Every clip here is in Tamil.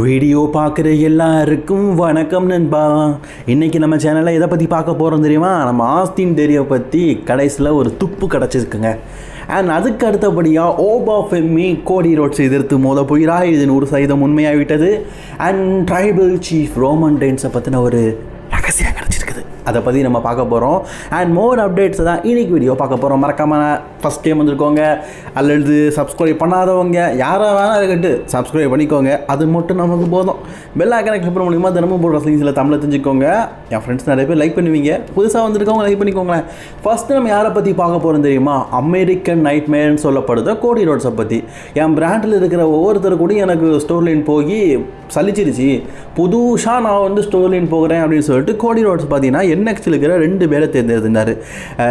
வீடியோ பார்க்குற எல்லாருக்கும் வணக்கம் நண்பா. இன்றைக்கி நம்ம சேனலில் எதை பற்றி பார்க்க போகிறோம் தெரியுமா? நம்ம ஆஸ்டின் தேரியை பற்றி கடைசியில் ஒரு துப்பு கிடச்சிருக்குங்க. அண்ட் அதுக்கு அடுத்தபடியாக ஓபா ஃபெம்மி கோடி ரோட்ஸ் எதிர்த்து மோத போகிறா. இது 100% உண்மையாகிவிட்டது. அண்ட் ட்ரைபல் சீஃப் ரோமன் ரெயின்ஸை பற்றின ஒரு ரகசியம் கிடச்சிருக்குது. அதை பற்றி நம்ம பார்க்க போகிறோம். அண்ட் மோர் அப்டேட்ஸ் தான் இன்றைக்கி வீடியோ பார்க்க போகிறோம். மறக்காமல் ஃபஸ்ட் டைம் வந்துருக்கோங்க அல்லது சப்ஸ்கிரைப் பண்ணாதவங்க யாராக வேணால் இருக்கட்டு சப்ஸ்கிரைப் பண்ணிக்கோங்க. அது மட்டும் நமக்கு போதும். பெல் ஐக்கானை கிளிக் பண்ண மூலிமா தினமும் போடுற ஸ்லீங்ஸில் தமிழை தெரிஞ்சுக்கோங்க. என் ஃப்ரெண்ட்ஸ் நிறைய பேர் லைக் பண்ணுவீங்க. புதுசாக வந்திருக்கவங்க லைக் பண்ணிக்கோங்களேன். ஃபஸ்ட்டு நம்ம யாரை பற்றி பார்க்க போகிறோம் தெரியுமா? அமெரிக்கன் நைட்மேர்னு சொல்லப்படுத கோடி ரோட்ஸை பற்றி. என் பிராண்டில் இருக்கிற ஒவ்வொருத்தர் கூட எனக்கு ஸ்டோர் லைன் போய் சலிச்சிருச்சு. புதுசாக நான் வந்து ஸ்டோர் லைன் போகிறேன் அப்படின்னு சொல்லிட்டு கோடி ரோட்ஸ் பார்த்தீங்கன்னா NXT இருக்கிற 2 பேரை தேர்ந்தெடுத்திருந்தார்.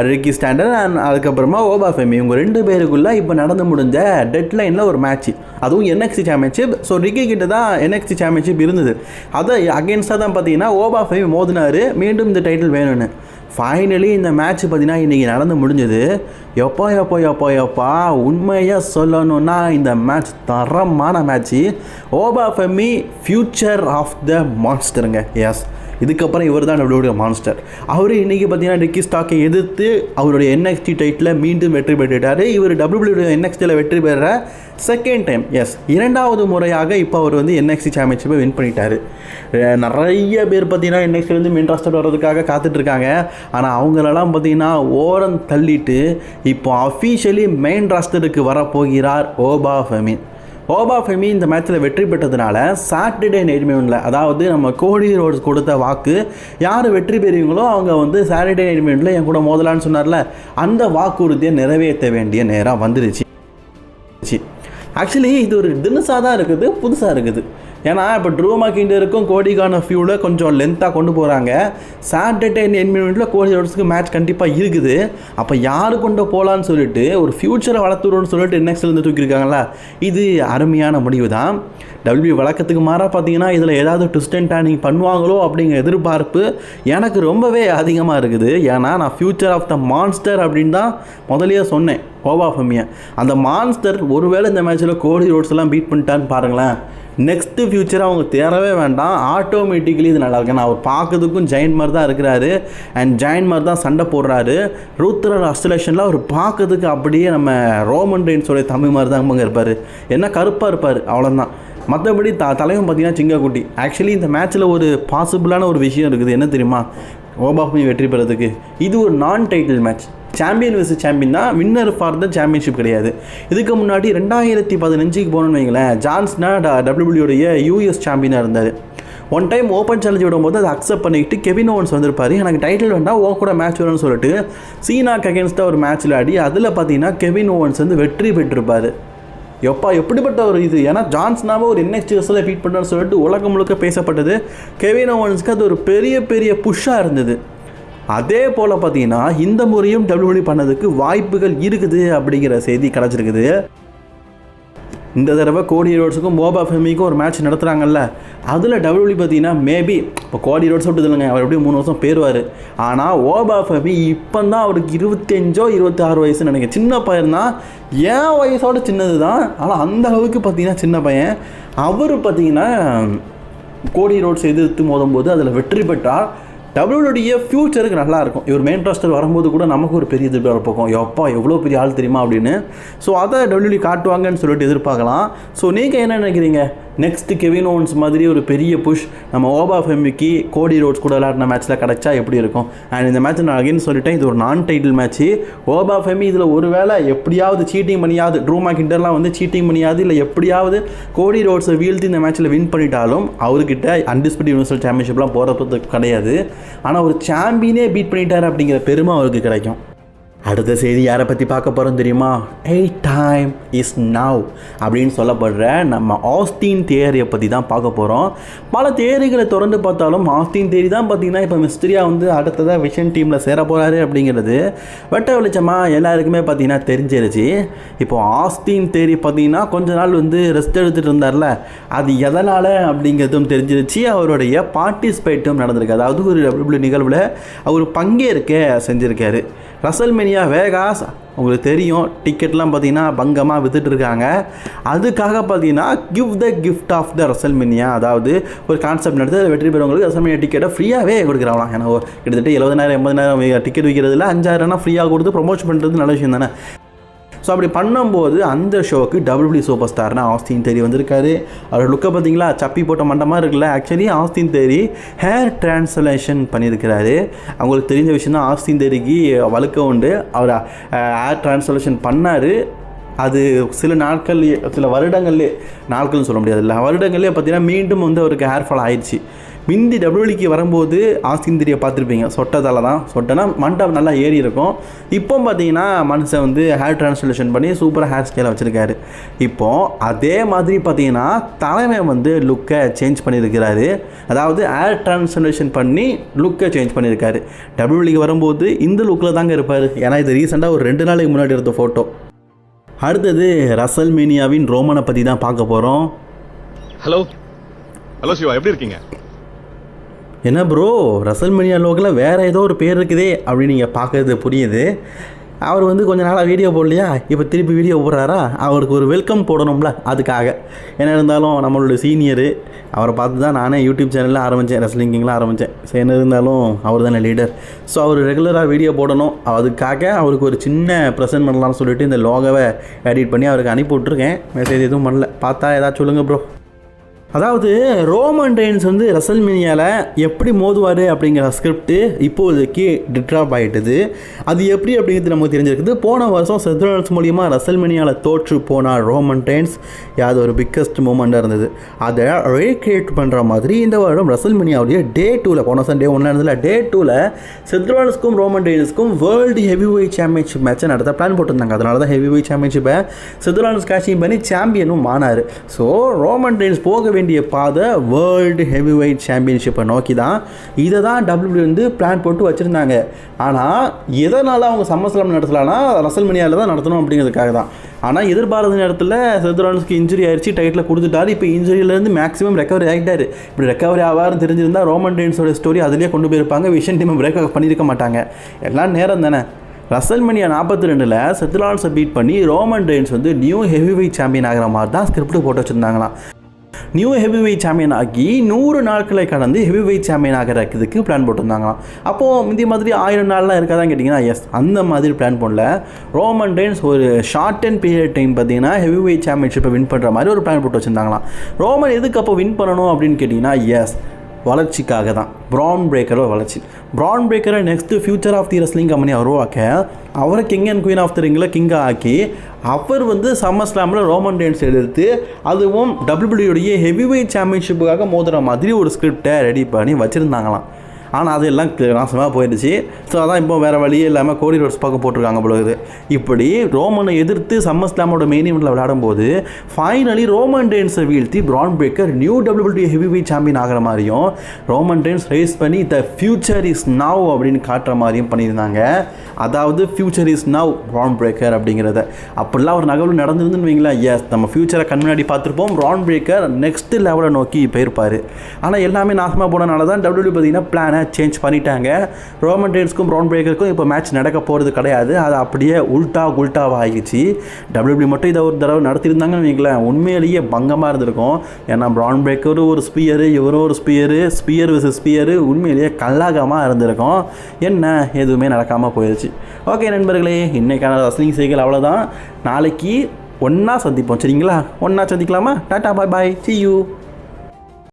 ரிக்கி ஸ்டாண்டர்ட் அண்ட் அதுக்கப்புறமா ஓபா ஃபெமி. இவங்க 2 பேருக்குள்ளே இப்போ நடந்து முடிஞ்ச டெட்லைனில் ஒரு மேட்ச், அதுவும் NXT சாம்பியன்ஷிப். ஸோ ரிக்கி கிட்ட தான் NXT சாம்பியன்ஷிப் இருந்தது. அதை அகேன்ஸ்டாக தான் பார்த்தீங்கன்னா ஓபா ஃபெமி மோதினார் மீண்டும் இந்த டைட்டில் வேணும்னு. ஃபைனலி இந்த மேட்ச் பார்த்தீங்கன்னா இன்றைக்கி நடந்து முடிஞ்சது. எப்பா உண்மையாக சொல்லணுன்னா இந்த மேட்ச் தரமான match. Oba Femi future of the மான்ஸ்டருங்க. எஸ், இதுக்கப்புறம் இவர் தான் WWE மான்ஸ்டர். அவர் இன்றைக்கி பார்த்தீங்கன்னா ரிக்கி ஸ்டாக்கை எதிர்த்து அவருடைய NXT டைட்டில் மீண்டும் வெற்றி பெற்றுட்டார். இவர் WWE NXTயில் வெற்றி பெற செகண்ட் டைம், எஸ் இரண்டாவது முறையாக இப்போ அவர் வந்து NXT சாம்பியன்ஷிப்பை வின் பண்ணிட்டார். நிறைய பேர் பார்த்தீங்கன்னா NXTலேருந்து மெயின் ராஸ்டர் வர்றதுக்காக காத்துட்ருக்காங்க. ஆனால் அவங்களெல்லாம் பார்த்தீங்கன்னா ஓரம் தள்ளிட்டு இப்போ அஃபீஷியலி மெயின் ராஸ்டருக்கு வரப்போகிறார் ஓபா ஃபெமி. ஓபா ஃபெமி இந்த மேட்ச்சில் வெற்றி பெற்றதுனால சாட்டர்டே நைட் மெயினில், அதாவது நம்ம கோடி ரோட்ஸ் கொடுத்த வாக்கு, யார் வெற்றி பெறுவீங்களோ அவங்க வந்து சாட்டர்டே நைட் மெயினில் என் கூட மோதலான்னு சொன்னார்ல, அந்த வாக்குறுதியை நிறைவேற்ற வேண்டிய நேரம் வந்துடுச்சு. ஆக்சுவலி இது ஒரு தினசாக தான் இருக்குது, புதுசாக இருக்குது. ஏன்னா இப்போ ட்ரூ மேக்கிண்டருக்கும் கோடிக்கான ஃபியூவில் கொஞ்சம் லென்த்தாக கொண்டு போகிறாங்க. சாட்டர்டே 9 மினிட்ல கோடி ரோட்ஸுக்கு மேட்ச் கண்டிப்பாக இருக்குது. அப்போ யார் கொண்டு போகலான்னு சொல்லிட்டு ஒரு ஃப்யூச்சரை வளர்த்துறோன்னு சொல்லிட்டு NXTலேருந்து தூக்கியிருக்காங்களா, இது அருமையான முடிவு தான். WWE வழக்கத்துக்கு மாறாக பார்த்தீங்கன்னா இதில் ஏதாவது ட்விஸ்ட் அண்ட் டர்னிங் பண்ணுவாங்களோ அப்படிங்கிற எதிர்பார்ப்பு எனக்கு ரொம்பவே அதிகமாக இருக்குது. ஏன்னா நான் ஃப்யூச்சர் ஆஃப் த மான்ஸ்டர் அப்படின்னு தான் முதலியே சொன்னேன் ஓபா ஃபெமியை. அந்த மான்ஸ்டர் ஒருவேளை இந்த மேட்ச்சில் கோடி ரோட்ஸ் எல்லாம் பீட் பண்ணிட்டான்னு பாருங்களேன், நெக்ஸ்ட்டு ஃப்யூச்சராக அவங்க தேரவே வேண்டாம், ஆட்டோமேட்டிக்கலி இது நல்லா இருக்கு. நான் அவர் பார்க்கறதுக்கும் ஜெயின் மாதிரி தான் இருக்கிறாரு. அண்ட் ஜெயின் மாதிரி தான் சண்டை போடுறாரு. ரூத்ரர் அஸ்டலேஷனில் அவர் பார்க்கறதுக்கு அப்படியே நம்ம ரோமன் ரெயின்ஸோடைய தமிழ் மாதிரி தான் அங்கே இருப்பார். என்ன கருப்பாக இருப்பார், அவ்வளோதான். மற்றபடி தலைவன் பார்த்தீங்கன்னா சிங்கக்குட்டி. ஆக்சுவலி இந்த மேட்ச்சில் ஒரு பாசிபிளான ஒரு விஷயம் இருக்குது. என்ன தெரியுமா? ஓபா ஃபெமி வெற்றி பெறதுக்கு இது ஒரு நான் title match. Champion versus champion தான், வின்னர் ஃபார் த சாம்பியன்ஷிப் கிடையாது. இதுக்கு முன்னாடி 2015 போகணுன்னு வைங்களேன், ஜான்ஸ்னா WWEடைய US சாம்பியனாக இருந்தார். ஒன் டைம் ஓப்பன் சேலஞ்ச் விடும்போது அதை அக்செப்ட் பண்ணிக்கிட்டு கெவின் ஓவன்ஸ் வந்திருப்பார். எனக்கு டைட்டில் வேண்டாம், ஓ கூட மேட்ச் வரும்னு சொல்லிட்டு சீனாக்கு அகேன்ஸ்டாக ஒரு மேட்ச்சில் ஆடி அதில் பார்த்தீங்கன்னா கெவின் ஓவன்ஸ் வந்து வெற்றி பெற்றிருப்பார். எப்படிப்பட்ட ஒரு இது! ஏன்னா ஜான்ஸ்னாவை ஒரு NXT பீட் பண்ணுறேன்னு சொல்லிட்டு உலகம் முழுக்க பேசப்பட்டது. கெவின் ஓவன்ஸ்க்கு அது ஒரு பெரிய புஷ்ஷாக இருந்தது. அதே போல் பார்த்தீங்கன்னா இந்த முறையும் WWE பண்ணதுக்கு வாய்ப்புகள் இருக்குது அப்படிங்கிற செய்தி கிடச்சிருக்குது. இந்த தடவை கோடி ரோட்ஸுக்கும் ஓபா ஃபெமிக்கும் ஒரு மேட்ச் நடத்துகிறாங்கல்ல, அதில் WWE பார்த்தீங்கன்னா மேபி இப்போ கோடி ரோட்ஸ் விட்டு இல்லைங்க, அவர் எப்படியும் 3 வருஷம் போயிடுவார். ஆனால் ஓபா ஃபெமி இப்போ தான் அவருக்கு 25 26 வயசுன்னு நினைக்கிறேன். சின்ன பையன் தான், என் வயசோட சின்னது தான், ஆனால் அந்த அளவுக்கு பார்த்தீங்கன்னா சின்ன பையன். அவர் பார்த்தீங்கன்னா கோடி ரோட்ஸ் எதிர்த்து மோதும்போது அதில் வெற்றி பெற்றால் WWE ஃப்யூச்சருக்கு நல்லாயிருக்கும். இவர் மெயின் ராஸ்டர் வரும்போது கூட நமக்கு ஒரு பெரிய எதிர்பார்ப்பு இருக்கும், எவ்வளோ பெரிய ஆள் தெரியுமா அப்படின்னு. ஸோ அதை WWE காட்டுவாங்கன்னு சொல்லிட்டு எதிர்பார்க்கலாம். ஸோ நீங்கள் என்ன நினைக்கிறீங்க? நெக்ஸ்ட்டு கெவின் ஓவன்ஸ் மாதிரி ஒரு பெரிய புஷ் நம்ம ஓபா ஃபெமிக்கு கோடி ரோட்ஸ் கூட விளையாடின மேட்ச்சில் கிடச்சா எப்படி இருக்கும்? அண்ட் இந்த மேட்ச் நான் அகைன் சொல்லிட்டேன், இது ஒரு நான் டைட்டில் மேட்ச்சு. ஓபா ஃபெமி இதில் ஒரு வேளை எப்படியாவது சீட்டிங் பண்ணியாவது, ட்ரூ மேக்கிண்டர்லாம் வந்து சீட்டிங் பண்ணியாவது, இல்லை எப்படியாவது கோடி ரோட்ஸை வீழ்த்தி இந்த மேட்ச்சில் வின் பண்ணிட்டாலும் அவர்கிட்ட அன்டிஸ்பியூட்டட் யூனிவர்சல் சாம்பியன்ஷிப்லாம் போகிறது கிடையாது. ஆனால் ஒரு சாம்பியனே பீட் பண்ணிட்டார் அப்படிங்கிற பெருமை அவருக்கு கிடைக்கும். அடுத்த செய்தி யாரை பற்றி பார்க்க போகிறோம் தெரியுமா? டைம் இஸ் நவ் அப்படின்னு சொல்லப்படுற நம்ம ஆஸ்டின் தியரியை பற்றி தான் பார்க்க போகிறோம். பல தியரிகளை தொடர்ந்து பார்த்தாலும் ஆஸ்டின் தியரி தான் பார்த்திங்கன்னா இப்போ மிஸ்டரியாக வந்து அடுத்ததாக விஷன் டீமில் சேர போகிறாரு அப்படிங்கிறது வெட்ட வெளிச்சமாக எல்லாருக்குமே பார்த்திங்கன்னா தெரிஞ்சிருச்சு. இப்போது ஆஸ்டின் தியரி பார்த்திங்கன்னா கொஞ்ச நாள் வந்து ரெஸ்ட் எடுத்துகிட்டு இருந்தார்ல, அது எதனால் அப்படிங்கிறதும் தெரிஞ்சிருச்சு. அவருடைய பார்ட்டிசிபேட்டும் நடந்திருக்கு. அதாவது ஒரு WWE நிகழ்வில் அவர் பங்கேற்க செஞ்சுருக்காரு. ரசல்மேனியா வேகாஸ் உங்களுக்கு தெரியும், டிக்கெட்லாம் பார்த்தீங்கன்னா பங்கமாக விற்றுட்ருக்காங்க. அதுக்காக பார்த்தீங்கன்னா give the gift of the WrestleMania, அதாவது ஒரு கான்செப்ட் நடத்து வெற்றி பெறவங்களுக்கு ரசல்மேனியா டிக்கெட்டை ஃப்ரீயாகவே கொடுக்குறாங்களாம். ஏன்னா கிட்டத்தட்ட 70,000 80,000 டிக்கெட் விற்கிறதுல 5,000 ஃப்ரீயாக கொடுத்து ப்ரொமோட் பண்ணுறது நல்ல விஷயம் தானே. ஸோ அப்படி பண்ணும்போது அந்த ஷோக்கு WWE சூப்பர் ஸ்டார்னா ஆஸ்டின் தேரி வந்திருக்காரு. அவர் லுக்கை பார்த்தீங்களா, சப்பி போட்ட மண்டமாக இருக்குல்ல. ஆக்சுவலி ஆஸ்டின் தேரி ஹேர் டிரான்ஸ்லேஷன் பண்ணியிருக்கிறாரு. அவங்களுக்கு தெரிஞ்ச விஷயம் தான், ஆஸ்டின் தேரிக்கு வழுக்க உண்டு. அவர் ஹேர் டிரான்ஸ்லேஷன் பண்ணார். அது சில வருடங்கள்லேயே, நாட்கள்னு சொல்ல முடியாது இல்லை, வருடங்கள்லேயே பார்த்தீங்கன்னா மீண்டும் வந்து அவருக்கு ஹேர் ஃபால் ஆயிடுச்சு. மிந்தி WWEக்கு வரும்போது ஆஸ்டின் தேரியை பார்த்துருப்பீங்க, சொட்டதால் தான், சொட்டனா மண்டபம் நல்லா ஏறி இருக்கும். இப்போ பார்த்தீங்கன்னா மனுஷன் வந்து ஹேர் டிரான்ஸ்லேஷன் பண்ணி சூப்பராக ஹேர் ஸ்டைலை வச்சுருக்காரு. இப்போது அதே மாதிரி பார்த்தீங்கன்னா தலைமை வந்து லுக்கை சேஞ்ச் பண்ணியிருக்கிறாரு. அதாவது ஹேர் டிரான்ஸ்லேஷன் பண்ணி லுக்கை சேஞ்ச் பண்ணியிருக்காரு. WWEக்கு வரும்போது இந்த லுக்கில் தாங்க இருப்பார். ஏன்னா இது ரீசெண்டாக ஒரு 2 நாளைக்கு முன்னாடி எடுத்த ஃபோட்டோ. அடுத்தது ரசல்மேனியாவின் ரோமனை பற்றி தான் பார்க்க போகிறோம். ஹலோ சிவா, எப்படி இருக்கீங்க? என்ன ப்ரோ, ரசல்மேனியா லோக்கில் வேறு ஏதோ ஒரு பேர் இருக்குதே அப்படின்னு நீங்கள் பார்க்குறது புரியுது. அவர் வந்து கொஞ்ச நாளாக வீடியோ போடலையா, இப்போ திருப்பி வீடியோ போடுறாரா, அவருக்கு ஒரு வெல்கம் போடணும்ல, அதுக்காக. என்ன இருந்தாலும் நம்மளோட சீனியரு, அவரை பார்த்து தான் நானே யூடியூப் சேனலில் ஆரம்பித்தேன், ரெஸ்லிங்கிங்லாம் ஆரம்பித்தேன். ஸோ என்ன இருந்தாலும் அவர் தானே லீடர். ஸோ அவர் ரெகுலராக வீடியோ போடணும், அதுக்காக அவருக்கு ஒரு சின்ன ப்ரெசென்ட் பண்ணலாம்னு சொல்லிட்டு இந்த லோகோவை எடிட் பண்ணி அவருக்கு அனுப்பி விட்ருக்கேன். மெசேஜ் எதுவும் பண்ணல, பார்த்தா ஏதாச்சும் சொல்லுங்கள் ப்ரோ. அதாவது ரோமன் ரெயின்ஸ் வந்து ரசல்மேனியாவில் எப்படி மோதுவார் அப்படிங்கிற ஸ்கிரிப்ட் இப்போதைக்கு டிட்ராப் ஆகிட்டுது. அது எப்படி அப்படிங்கிறது நமக்கு தெரிஞ்சிருக்குது. போன வருஷம் செத் ராலின்ஸ் மூலியமாக ரசல்மேனியாவில் தோற்று போனார் ரோமன் ரெயின்ஸ். அது ஒரு பிக்கஸ்ட் மூமெண்ட்டாக இருந்தது. அதை ரீக்ரியேட் பண்ணுற மாதிரி இந்த வருடம் ரசல்மேனியாவுடைய டே 2ல், போன வருஷம் டே 1 இருந்ததில்ல, டே 2ல் செத் ராலின்ஸ்க்கும் ரோமன் ரெயின்ஸ்க்கும் வேர்ல்டு ஹெவி வெயிட் சாம்பியன்ஷிப் மேட்சை நடத்த பிளான் போட்டிருந்தாங்க. அதனால தான் ஹெவி வெயிட் சாம்பியன்ஷிப்பை செத் ராலின்ஸ் கேஷிங் பண்ணி சாம்பியனும் ஆனார். ஸோ ரோமன் ரெயின்ஸ் போக வேண்டிய பாதை வேர்ல்டு ஹெவி வெயிட் சாம்பியன்ஷிப்பை நோக்கி தான். இதை தான் WWE வந்து பிளான் போட்டு வச்சுருந்தாங்க. ஆனால் எதனால் அவங்க சம்மர்ஸ்லாம் நடத்தலான்னா ரசல்மேனியாவில் தான் நடத்தணும் அப்படிங்கிறதுக்காக தான். ஆனால் எதிர்பாராத நேரத்தில் செத் ராலின்ஸ்க்கு இன்ஜுரி ஆயிடுச்சு, டைட்டில் கொடுத்துட்டாரு. இப்போ இன்ஜுரியிலேருந்து மேக்ஸிமம் ரெக்கவரி ஆகிட்டார். இப்படி ரெக்கவரி ஆவார்னு தெரிஞ்சிருந்தால் ரோமன் ரெயின்ஸோட ஸ்டோரி அதிலே கொண்டு போயிருப்பாங்க. விஷன் டீமை பிரேக் பண்ணியிருக்க மாட்டாங்க. எல்லாம் நேரம் தானே. ரசல்மேனியா 42ல் செத் ராலின்ஸை பீட் பண்ணி ரோமன் ரெயின்ஸ் வந்து நியூ ஹெவி வெயிட் சாம்பியன் ஆகிற மாதிரி தான் ஸ்கிரிப்ட் போட்டு வச்சுருந்தாங்களாம். நியூ ஹெவி வெயிட் சாம்பியன் ஆகி 100 நாட்களை கடந்து ஹெவி வெயிட் சாம்பியன் ஆகிறதுக்கு பிளான் போட்டிருந்தாங்களாம். அப்போது இந்த மாதிரி 1000 நாள்லாம் இருக்காதான் கேட்டிங்கன்னா, எஸ், அந்த மாதிரி பிளான் பண்ணல. ரோமன் ரெயின்ஸ் ஒரு ஷார்ட் அண்ட் பீரியட் டைம் பார்த்தீங்கன்னா ஹெவி வெயிட் சாம்பியன்ஷிப்பை வின் பண்ணுற மாதிரி ஒரு பிளான் போட்டு வச்சுருந்தாங்களாம். ரோமன் எதுக்கு அப்போ வின் பண்ணணும் அப்படின்னு கேட்டிங்கன்னா, எஸ், வளர்ச்சிக்காக தான். ப்ரான் பிரேக்கரோட வளர்ச்சி. ப்ரான் பிரேக்கரை next future of the wrestling company உருவாக்க அவரை king and queen of the ரிங்கில் கிங்காக ஆக்கி அவர் வந்து சம்மர் ஸ்லாமில் ரோமன் ரெயின்ஸ் எதிர்த்து அதுவும் WWE ஹெவி வெயிட் சாம்பியன்ஷிப்புக்காக மோதுற மாதிரி ஒரு ஸ்கிரிப்டை ரெடி பண்ணி வச்சுருந்தாங்களாம். ஆனால் அதெல்லாம் நாசமாக போயிடுச்சு. ஸோ அதான் இப்போ வேறு வழியே இல்லாமல் கோடி ரோட்ஸ் பக்கம் போட்டிருக்காங்க பொழுது. இப்படி ரோமனை எதிர்த்து சம்மர் ஸ்லாமோட மெயின் ஈவெண்ட்டில் விளையாடும்போது ஃபைனலி ரோமன் ரெயின்ஸை வீழ்த்தி Bron Breakker new WWE heavy weight champion ஆகிற மாதிரியும் ரோமன் ரெயின்ஸ் ரைஸ் பண்ணி த ஃபியூச்சர் இஸ் நவ் அப்படின்னு காட்டுற மாதிரியும் பண்ணியிருந்தாங்க. அதாவது future is now Bron Breakker அப்படிங்கிறத. அப்படிலாம் ஒரு நகர்வு நடந்துருந்துன்னு வைங்களா, எஸ், நம்ம ஃபியூச்சரை கண் முன்னாடி பார்த்துருப்போம். ப்ரான் பிரேக்கர் நெக்ஸ்ட் லெவலை நோக்கி போயிருப்பார். ஆனால் எல்லாமே நாசமாக போனனால தான் WWE பார்த்தீங்கன்னா பிளானை சேஞ்ச் பண்ணிட்டாங்க. ரோமன் ரெயின்ஸ்க்கும் ப்ரான் பிரேக்கருக்கும் இப்போ மேட்ச் நடக்க போகிறது கிடையாது. அது அப்படியே உல்டாவாக ஆகிடுச்சு. WWE மட்டும் இதை ஒரு தடவை நடத்தியிருந்தாங்கன்னு வைங்களேன், உண்மையிலேயே பங்கமாக இருந்திருக்கும். ஏன்னா ப்ரான் பிரேக்கரும் ஒரு ஸ்பியரு, இவரும் ஒரு ஸ்பியர் விசஸ் ஸ்பியரு, உண்மையிலேயே கல்லாகமாக இருந்திருக்கும். என்ன, எதுவுமே நடக்காமல் போயிடுச்சு. ஓகே நண்பர்களே, இன்றைக்கான ரஸ்லிங் செய்திகள் அவ்வளோதான். நாளைக்கு ஒன்றா சந்திப்போம், சரிங்களா? ஒன்றா சந்திக்கலாமா? Tata, bye bye, see you.